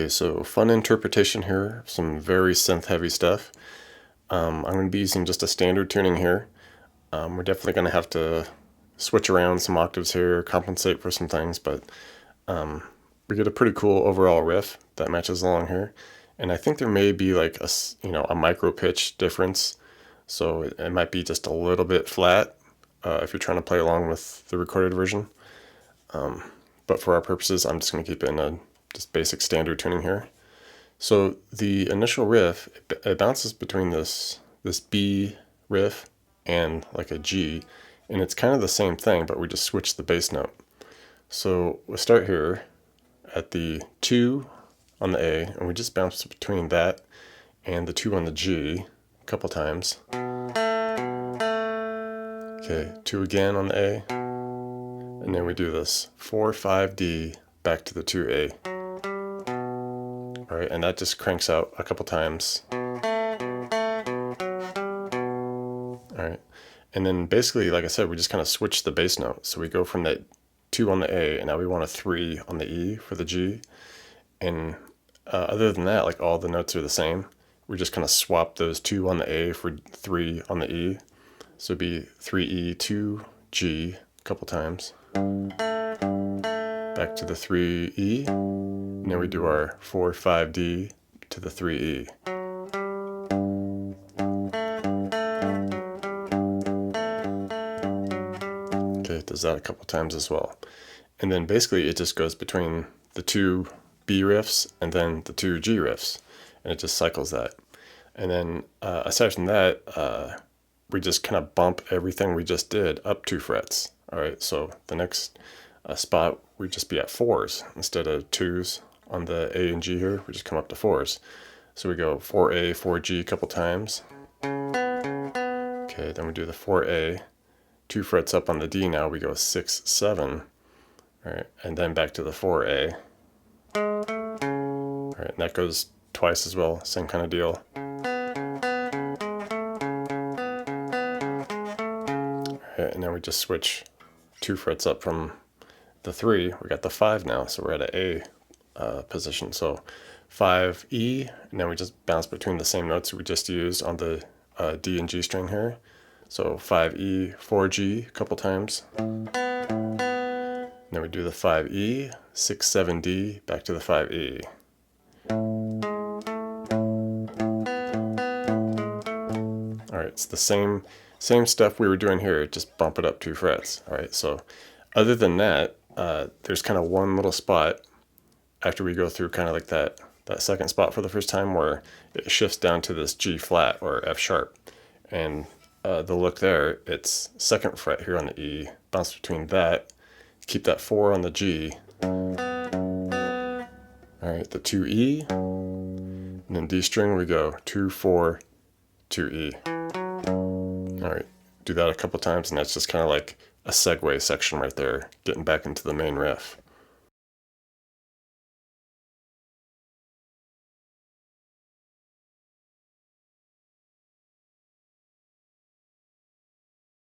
Okay, so fun interpretation here, some very synth-heavy stuff. I'm going to be using just a standard tuning here. We're definitely going to have to switch around some octaves here, compensate for some things, but we get a pretty cool overall riff that matches along here. And I think there may be like a micro pitch difference, so it might be just a little bit flat if you're trying to play along with the recorded version. But for our purposes, I'm just going to keep it in a just basic standard tuning here. So the initial riff, it bounces between this B riff and like a G, and it's kind of the same thing, but we just switch the bass note. So we'll start here at the 2 on the A, and we just bounce between that and the 2 on the G a couple times. Okay, 2 again on the A, and then we do this 4, 5, D back to the 2A. All right, and that just cranks out a couple times. All right, and then basically, like I said, we just kind of switch the bass note. So we go from that 2 on the A, and now we want a 3 on the E for the G. And other than that, like all the notes are the same. We just kind of swap those 2 on the A for 3 on the E. So it'd be 3E, 2G a couple times. Back to the 3E, and then we do our 4, 5D to the 3E. Okay, it does that a couple times as well. And then basically it just goes between the 2 B riffs and then the 2 G riffs, and it just cycles that. And then aside from that, we just kind of bump everything we just did up 2 frets. All right, so the next spot we'd just be at 4s instead of 2s on the A and G here. We just come up to 4s. So we go 4A, 4G a couple times. Okay, then we do the 4A, 2 frets up on the D now, we go 6, 7. All right, and then back to the 4A. All right, and that goes twice as well, same kind of deal. All right, and then we just switch 2 frets up from the 3, we got the 5 now, so we're at an A position. So 5E, and then we just bounce between the same notes we just used on the D and G string here. So 5E, 4G a couple times. Then we do the 5E, 6, 7D, back to the 5E. All right, it's the same stuff we were doing here, just bump it up 2 frets. All right, so other than that, there's kind of one little spot after we go through kind of like that second spot for the first time where it shifts down to this G flat or F sharp. And the look there, it's 2nd fret here on the E, bounce between that, keep that 4 on the G. All right, the 2E, and then D string we go 2, 4, 2E. All right, do that a couple times, and that's just kind of like a segue section right there, getting back into the main riff.